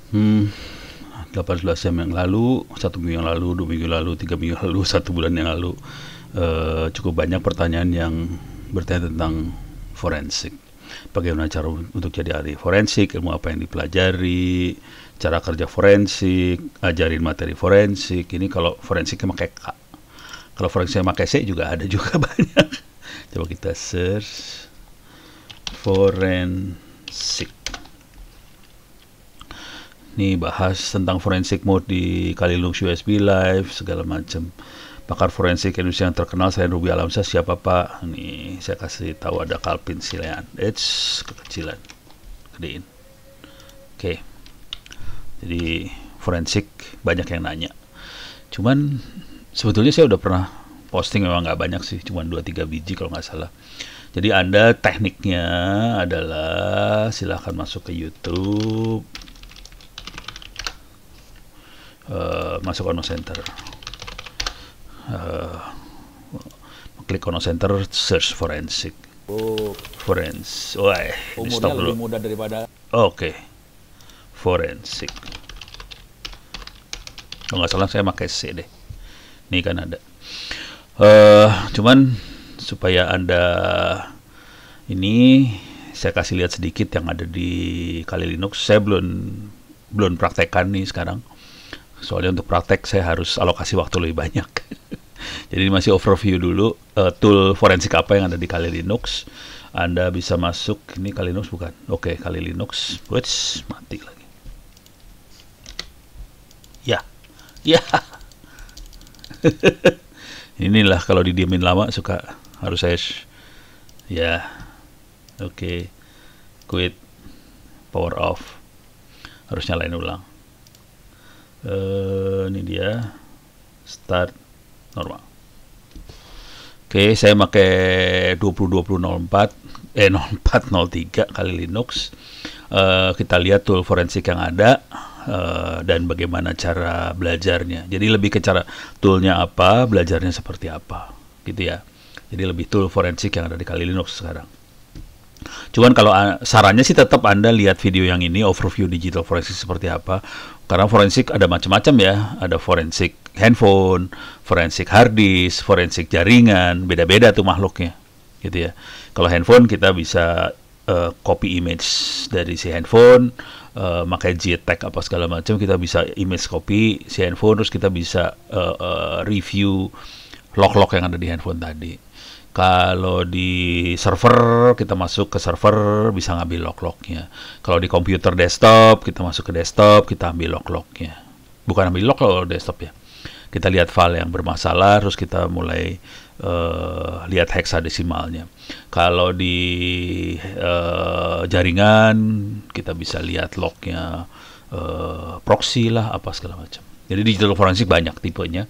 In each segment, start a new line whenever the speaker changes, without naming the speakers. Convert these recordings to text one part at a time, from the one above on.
Hmm, 18 jam yang lalu, 1 minggu yang lalu, 2 minggu lalu, 3 minggu lalu, 1 bulan yang lalu, cukup banyak pertanyaan yang bertanya tentang forensik. Bagaimana cara untuk jadi ahli forensik, ilmu apa yang dipelajari, cara kerja forensik, ajarin materi forensik. Ini kalau forensiknya pakai K. Kalau forensiknya pakai C juga ada juga banyak. Coba kita search forensik. Nih bahas tentang forensik mode di Kali Linux USB Live segala macam. Pakar forensik Indonesia yang terkenal selain Ruby Alamsyah siapa Pak? Nih saya kasih tahu ada Kalpin Silean. Kekecilan. Gedein. Oke. Jadi forensik banyak yang nanya. Cuman sebetulnya saya udah pernah posting, memang nggak banyak sih, cuma 2-3 biji kalau nggak salah. Jadi Anda tekniknya adalah silahkan masuk ke YouTube, masuk Ono Center, klik Ono Center, search forensik.
Oh,
Wah, ini
umurnya
stop dulu.
lebih muda daripada
Oke, forensik. Kalau nggak salah saya pakai C deh. Ini kan ada. Cuman supaya Anda ini saya kasih lihat sedikit yang ada di Kali Linux. Saya belum praktekkan nih sekarang. Soalnya untuk praktek saya harus alokasi waktu lebih banyak. Jadi masih overview dulu tool forensik apa yang ada di Kali Linux. Anda bisa masuk, ini Kali Linux bukan? Oke, Kali Linux. Wits, mati lagi. Ya. Ya. Inilah kalau didiemin lama suka harus saya ya. Oke. Quit. Power off. Harus nyalain ulang. Ini dia start normal. Oke, saya pakai 202004 0403 Kali Linux. Kita lihat tool forensik yang ada dan bagaimana cara belajarnya. Jadi lebih ke cara toolnya apa, belajarnya seperti apa, gitu ya. Jadi lebih tool forensik yang ada di Kali Linux sekarang. Cuman kalau sarannya sih tetap Anda lihat video yang ini, overview digital forensik seperti apa. Karena forensik ada macam-macam ya. Ada forensik handphone, forensik hard disk, forensik jaringan, beda-beda tuh makhluknya. Gitu ya. Kalau handphone kita bisa copy image dari si handphone, pakai JTAG apa segala macam, kita bisa image copy si handphone, terus kita bisa review log-log yang ada di handphone tadi. Kalau di server, kita masuk ke server, bisa ngambil log-lognya. Kalau di komputer desktop, kita masuk ke desktop, kita ambil log-lognya. Bukan ambil log kalau desktop ya. Kita lihat file yang bermasalah, terus kita mulai lihat heksadesimalnya. Kalau di jaringan, kita bisa lihat lognya, proxy lah, apa segala macam. Jadi digital forensik banyak tipenya.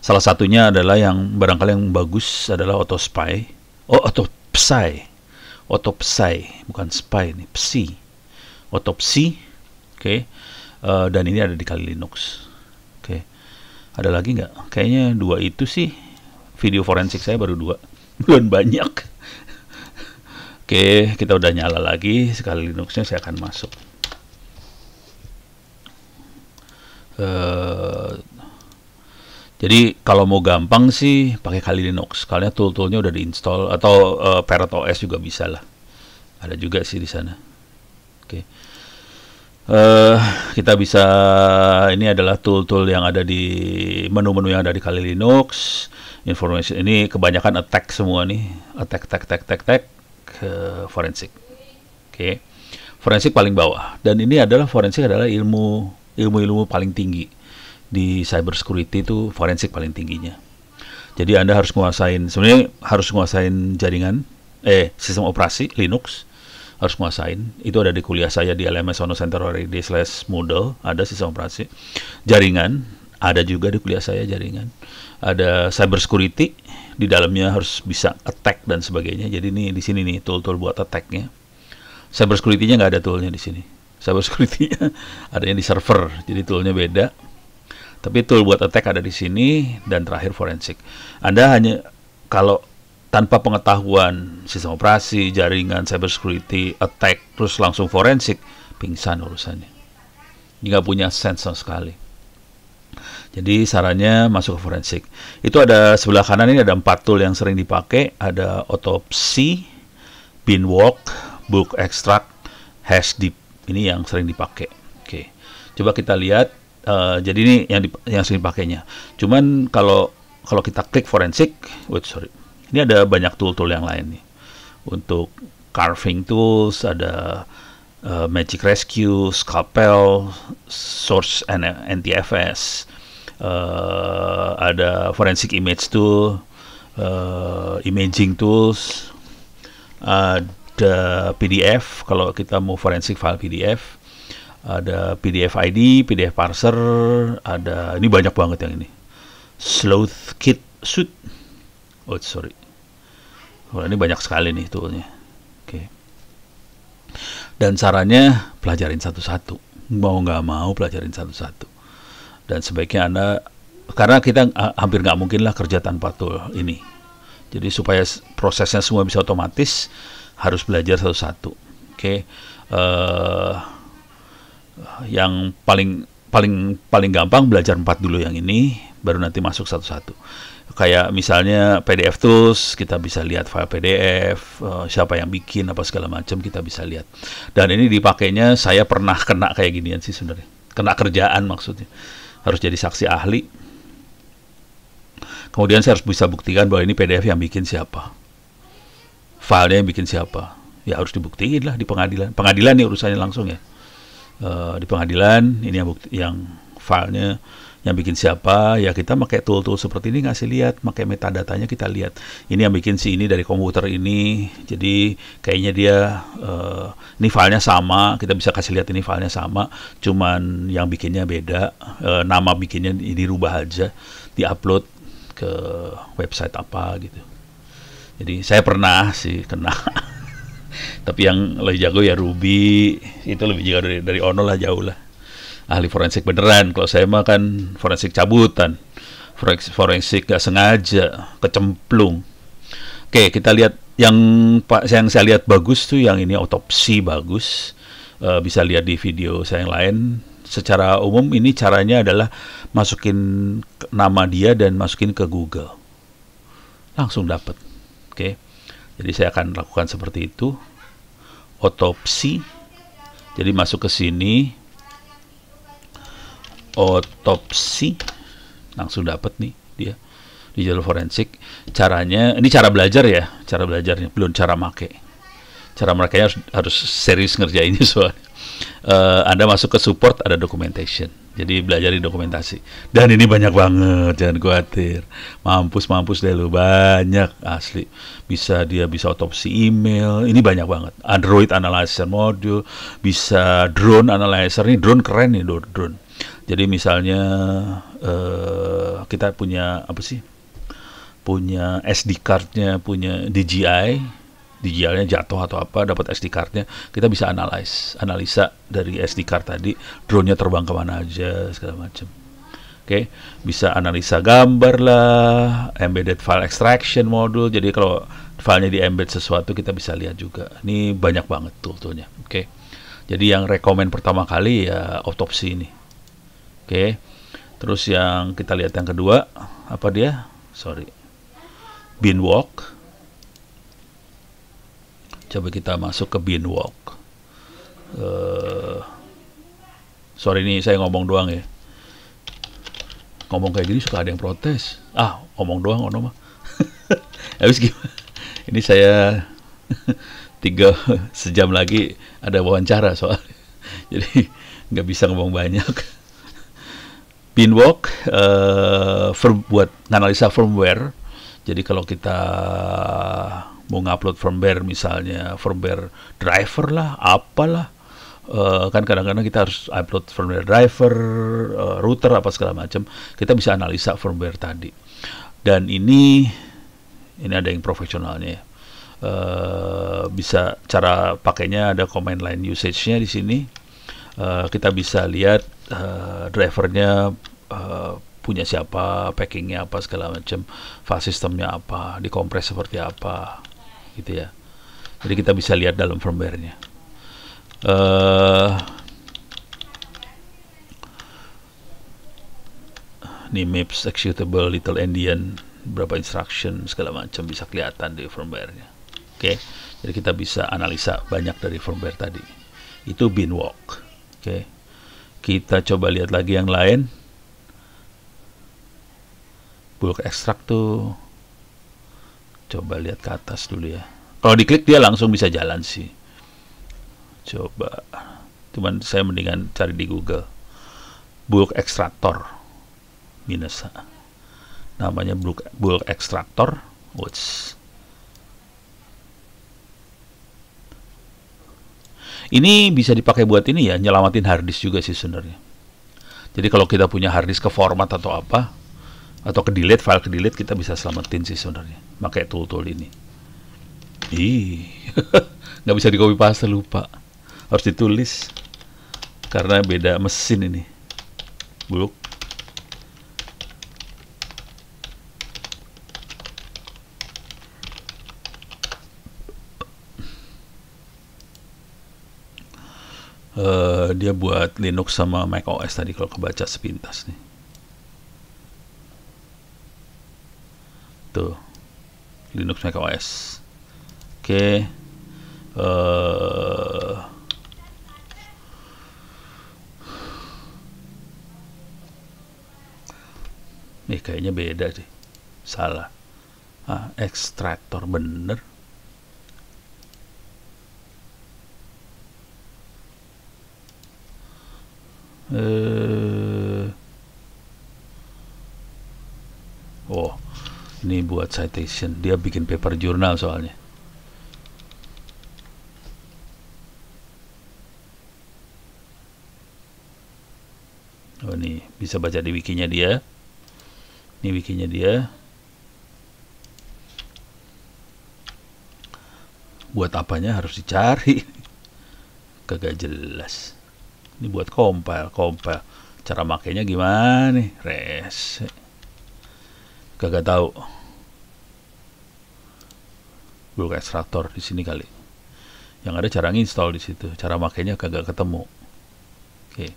Salah satunya adalah yang barangkali yang bagus adalah Autospy. Autopsy, bukan spy ini, psi. Autopsy, oke. Dan ini ada di Kali Linux. Oke. Ada lagi nggak? Kayaknya 2 itu sih. Video forensik saya baru 2. Belum banyak. Oke, kita udah nyala lagi. Kali Linuxnya saya akan masuk. Jadi kalau mau gampang sih pakai Kali Linux. Kalian tool-toolnya udah diinstal, atau Parrot OS juga bisa lah. Ada juga sih di sana. Oke. Kita bisa, ini adalah tool-tool yang ada di menu-menu yang ada di Kali Linux. Information ini kebanyakan attack semua nih. Attack forensik. Oke. Forensik paling bawah. Dan ini adalah forensik adalah ilmu paling tinggi. Di cyber security itu forensik paling tingginya. Jadi Anda harus sebenarnya harus menguasain jaringan, sistem operasi Linux, harus menguasain. Itu ada di kuliah saya di LMS Ono Center /Moodle, ada sistem operasi. Jaringan, ada juga di kuliah saya jaringan. Ada cyber security, di dalamnya harus bisa attack dan sebagainya. Jadi ini di sini nih tool-tool buat attack-nya. Cyber security-nya nggak ada toolnya di sini. Cyber security-nya adanya di server, jadi toolnya beda. Tapi tool buat attack ada di sini, dan terakhir forensik. Anda hanya kalau tanpa pengetahuan sistem operasi, jaringan, cyber security, attack, terus langsung forensik, pingsan urusannya. nggak punya sense sama sekali. Jadi sarannya masuk ke forensik. Itu ada sebelah kanan ini ada 4 tool yang sering dipakai. Ada autopsy, binwalk, book extract, hashdeep. Ini yang sering dipakai. Oke, coba kita lihat. Jadi ini yang sering dipakainya. Cuman kalau kita klik forensik, ini ada banyak tool-tool yang lain nih. Untuk carving tools ada Magic Rescue, Scalpel, Source NTFS, ada Forensic Image Tool, Imaging Tools, ada PDF kalau kita mau forensic file PDF, ada PDF ID, PDF Parser, ada ini banyak banget yang ini. Sleuth Kit Suite, ini banyak sekali nih toolnya. Oke. Dan caranya pelajarin satu-satu, mau nggak mau pelajarin satu-satu. Dan sebaiknya Anda, karena kita hampir nggak mungkin lah kerja tanpa tool ini. Jadi supaya prosesnya semua bisa otomatis, harus belajar satu-satu. Oke. Yang paling gampang belajar 4 dulu yang ini, baru nanti masuk satu-satu. Kayak misalnya PDF Tools, kita bisa lihat file PDF, siapa yang bikin, apa segala macam kita bisa lihat. Dan ini dipakainya, saya pernah kena kayak ginian sih sebenarnya. Kena kerjaan maksudnya. Harus jadi saksi ahli. Kemudian saya harus bisa buktikan bahwa ini PDF yang bikin siapa. Filenya yang bikin siapa. Ya harus dibuktiin lah di pengadilan. Pengadilan nih urusannya langsung ya. Di pengadilan, ini yang filenya yang bikin siapa, ya kita pakai tool-tool seperti ini ngasih lihat, pakai metadatanya kita lihat. Ini yang bikin si ini dari komputer ini, jadi kayaknya dia ini filenya sama, kita bisa kasih lihat ini filenya sama, cuman yang bikinnya beda, nama bikinnya dirubah aja, diupload ke website apa gitu. Jadi saya pernah sih kena. Tapi yang lebih jago ya Ruby, itu lebih jago dari Ono lah, jauh lah. Ahli forensik beneran. Kalau saya mah kan forensik cabutan, forensik gak sengaja, kecemplung. Oke, kita lihat yang saya lihat bagus tuh yang ini autopsi bagus. Bisa lihat di video saya yang lain. Secara umum ini caranya adalah masukin nama dia dan masukin ke Google, langsung dapat. Oke, jadi saya akan lakukan seperti itu. Autopsi, jadi masuk ke sini. Autopsi, langsung dapat nih dia di jalur forensik. Caranya, ini cara belajar ya, cara belajarnya, belum cara make. Cara makanya harus serius ngerjainnya soalnya. Anda masuk ke support, ada documentation, jadi belajar di dokumentasi. Dan ini banyak banget, jangan khawatir. Mampus deh lu, banyak asli. Bisa autopsi email, ini banyak banget. Android analyzer module, bisa drone analyzer. Ini drone keren nih, drone. Jadi misalnya kita punya apa sih? Punya SD card-nya, punya DJI-nya jatuh atau apa, dapat SD card-nya, kita bisa analisa dari SD card tadi, drone-nya terbang kemana aja, segala macam. Oke, bisa analisa gambar lah, embedded file extraction module, jadi kalau filenya di embed sesuatu kita bisa lihat juga. Ini banyak banget tool-toolnya. Oke, jadi yang rekomen pertama kali ya autopsi ini. Oke, terus yang kita lihat yang kedua, apa dia? Binwalk. Coba kita masuk ke binwalk. Ini saya ngomong doang ya. Ngomong kayak gini suka ada yang protes. Ngomong doang, ono mah. Habis gimana? Ini saya 3 sejam lagi ada wawancara soalnya. Jadi nggak bisa ngomong banyak. Binwalk buat analisa firmware. Jadi kalau kita mau ngupload firmware, misalnya firmware driver lah, apalah, kan kadang-kadang kita harus upload firmware driver, router apa segala macam. Kita bisa analisa firmware tadi. Dan ini ada yang profesionalnya ya. Bisa cara pakainya ada command line usage-nya di sini. Kita bisa lihat drivernya punya siapa, packingnya apa segala macam, file sistemnya apa, dikompres seperti apa, gitu ya. Jadi kita bisa lihat dalam firmware-nya. Nih maps executable little endian, berapa instruction segala macam bisa kelihatan di firmware-nya. Oke, jadi kita bisa analisa banyak dari firmware tadi. Itu binwalk. Oke, kita coba lihat lagi yang lain. Bulk extract tuh, coba lihat ke atas dulu ya. Kalau diklik dia langsung bisa jalan sih. Coba, cuman saya mendingan cari di Google. Bulk extractor minus, namanya bulk extractor. What's ini bisa dipakai buat ini ya, nyelamatin harddisk juga sih sebenarnya. Jadi kalau kita punya harddisk ke format atau apa, atau ke delete, file ke delete, kita bisa selamatin sih sebenarnya pakai tool ini. Nggak bisa di copy paste, lupa, harus ditulis karena beda mesin ini. Bulk dia buat Linux sama Mac OS tadi kalau kebaca sepintas nih. Tuh, Linux Mac OS. Oke. Nih kayaknya beda deh. Salah. Ekstraktor bener. Oh, ini buat citation. Dia bikin paper jurnal soalnya. Oh, nih bisa baca di wikinya dia. Ini wikinya dia. Buat apanya harus dicari. Kagak jelas. Ini buat compile. Cara makainya gimana nih? Rese. Kagak tahu. Bulk extractor di sini kali. Yang ada cara nginstall di situ. Cara makainya kagak ketemu. Oke.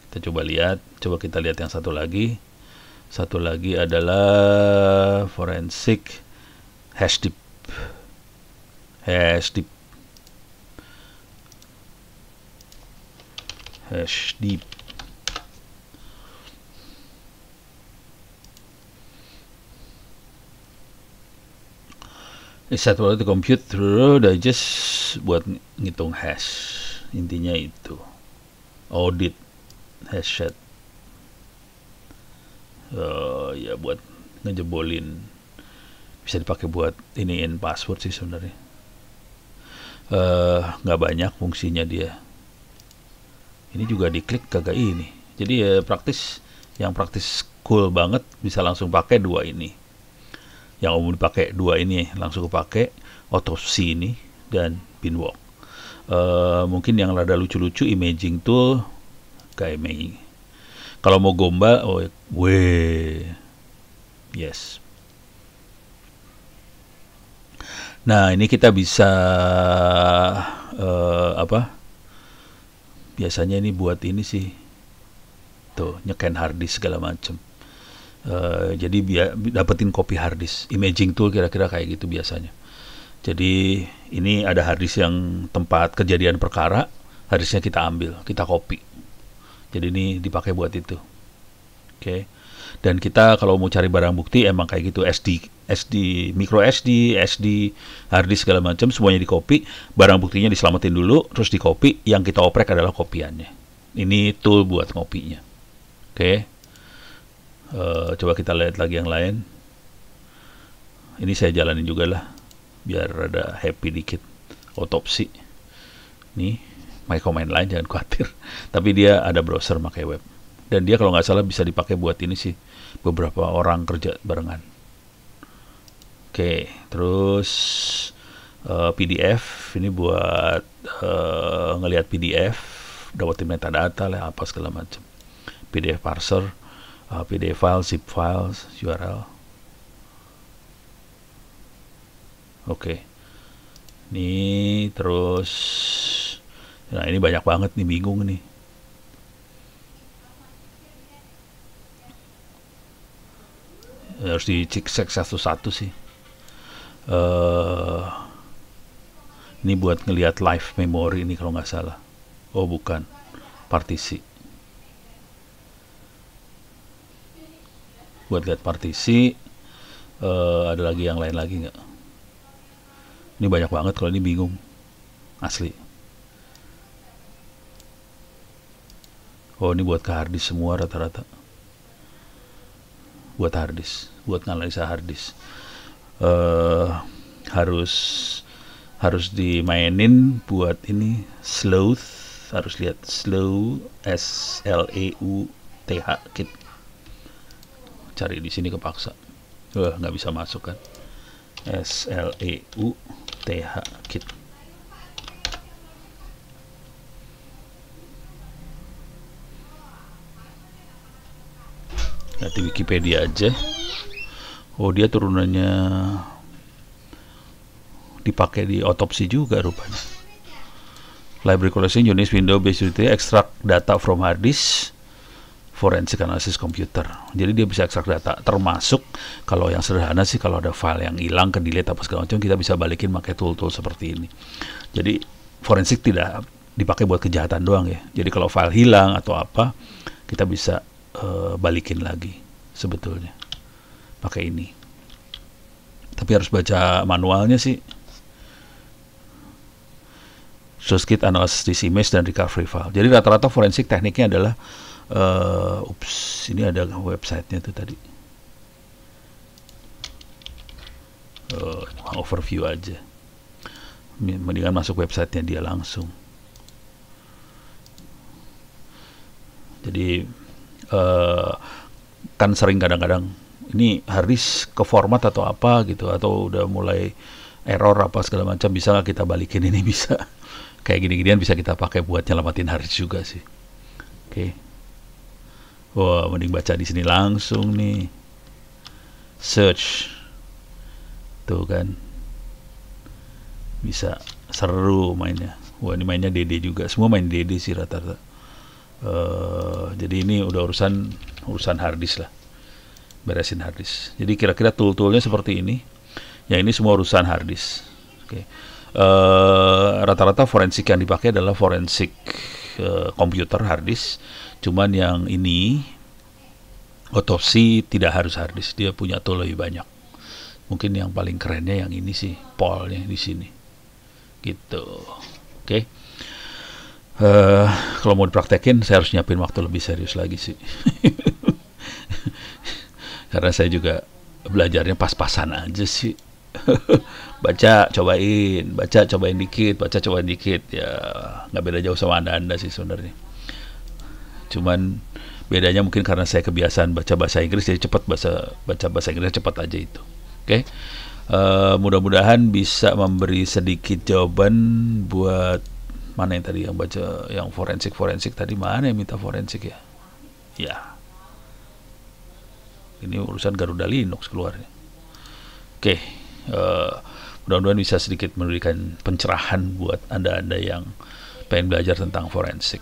Kita coba lihat. Coba kita lihat yang satu lagi. Satu lagi adalah forensic hashdeep. Satu lagi compute through digest buat ngitung hash. Intinya itu. Audit hash set. Ya buat ngejebolin. Bisa dipakai buat iniin password sih sebenarnya. Nggak banyak fungsinya dia. Ini juga diklik kagak ini. Jadi ya praktis. Yang praktis cool banget bisa langsung pakai dua ini. Yang umum dipakai dua ini langsung kepake, autopsy ini dan binwalk. Mungkin yang rada lucu-lucu imaging tool kayak Mei. Kalau mau gombal, yes. Nah ini kita bisa biasanya ini buat ini sih, tuh nyeken harddisk segala macem. Jadi dapetin copy harddisk, imaging tool kira-kira kayak gitu biasanya. Jadi ini ada harddisk yang tempat kejadian perkara, harddisknya kita ambil, kita copy. Jadi ini dipakai buat itu. Oke. Dan kita kalau mau cari barang bukti emang kayak gitu, SD, micro SD, harddisk segala macam semuanya di copy, barang buktinya diselamatin dulu, terus di copy, yang kita oprek adalah kopiannya. Ini tool buat ngopinya. Oke. Coba kita lihat lagi yang lain. Ini saya jalanin juga lah, biar ada happy dikit. Autopsy. Nih, my command line jangan khawatir. Tapi dia ada browser pakai web. Dan dia kalau nggak salah bisa dipakai buat ini sih, beberapa orang kerja barengan. Oke, terus PDF ini buat ngelihat PDF, dapetin metadata lah apa segala macam. PDF parser. PDF file, zip files, URL. Oke. Ini terus, nah ini banyak banget nih, bingung nih. harus dicek satu-satu sih. Eh, ini buat ngelihat live memory ini kalau nggak salah. Oh bukan, partisi. Buat lihat partisi. Ada lagi yang lain lagi nggak? Ini banyak banget, kalau ini bingung asli. Oh ini buat ke harddisk semua rata-rata. Buat harddisk, buat nganalisa harddisk. Harus dimainin buat ini sleuth, harus lihat slow, SLEUTH kit. Cari di sini kepaksa. Nggak bisa masuk kan. SLEUTH kit. Nanti Wikipedia aja. Oh dia turunannya dipakai di otopsi juga rupanya. Library collection units window based utility extract data from hard disk forensic analysis computer. Jadi dia bisa ekstrak data, termasuk kalau yang sederhana sih kalau ada file yang hilang, ke delete apa segala macam, kita bisa balikin pakai tool-tool seperti ini. Jadi forensik tidak dipakai buat kejahatan doang ya. Jadi kalau file hilang atau apa, kita bisa balikin lagi sebetulnya pakai ini. Tapi harus baca manualnya sih. Source kit, analysis image, dan recovery file. Jadi rata-rata forensik tekniknya adalah ini ada websitenya tuh tadi. Overview aja. Mendingan masuk websitenya dia langsung. Jadi kan sering kadang-kadang ini harddisk ke format atau apa gitu, atau udah mulai error apa segala macam, bisa nggak kita balikin? Ini bisa. Kayak gini-ginian bisa kita pakai buat nyelamatin harddisk juga sih. Oke. Wah, mending baca di sini langsung nih. Search. Tuh kan. Bisa seru mainnya. Wah, ini mainnya DD juga. Semua main DD sih rata-rata. Jadi ini udah urusan harddisk lah. Beresin harddisk. Jadi kira-kira tool-toolnya seperti ini. Yang ini semua urusan harddisk. Oke. Rata-rata forensik yang dipakai adalah forensik komputer harddisk. Cuman yang ini otopsi tidak harus harddisk, dia punya tool lebih banyak. Mungkin yang paling kerennya yang ini sih, Paul-nya di sini. Gitu. Oke. Kalau mau dipraktekin, saya harus nyiapin waktu lebih serius lagi sih. Karena saya juga belajarnya pas-pasan aja sih. baca cobain dikit, ya nggak beda jauh sama anda sih sebenarnya. Cuman bedanya mungkin karena saya kebiasaan baca bahasa Inggris, jadi cepat baca bahasa Inggris cepat aja itu. Oke. Mudah-mudahan bisa memberi sedikit jawaban buat mana yang tadi yang baca yang forensik tadi, mana yang minta forensik ya? Ya. Ini urusan Garuda Linux keluarnya. Oke. Mudah-mudahan bisa sedikit memberikan pencerahan buat anda yang pengen belajar tentang forensik.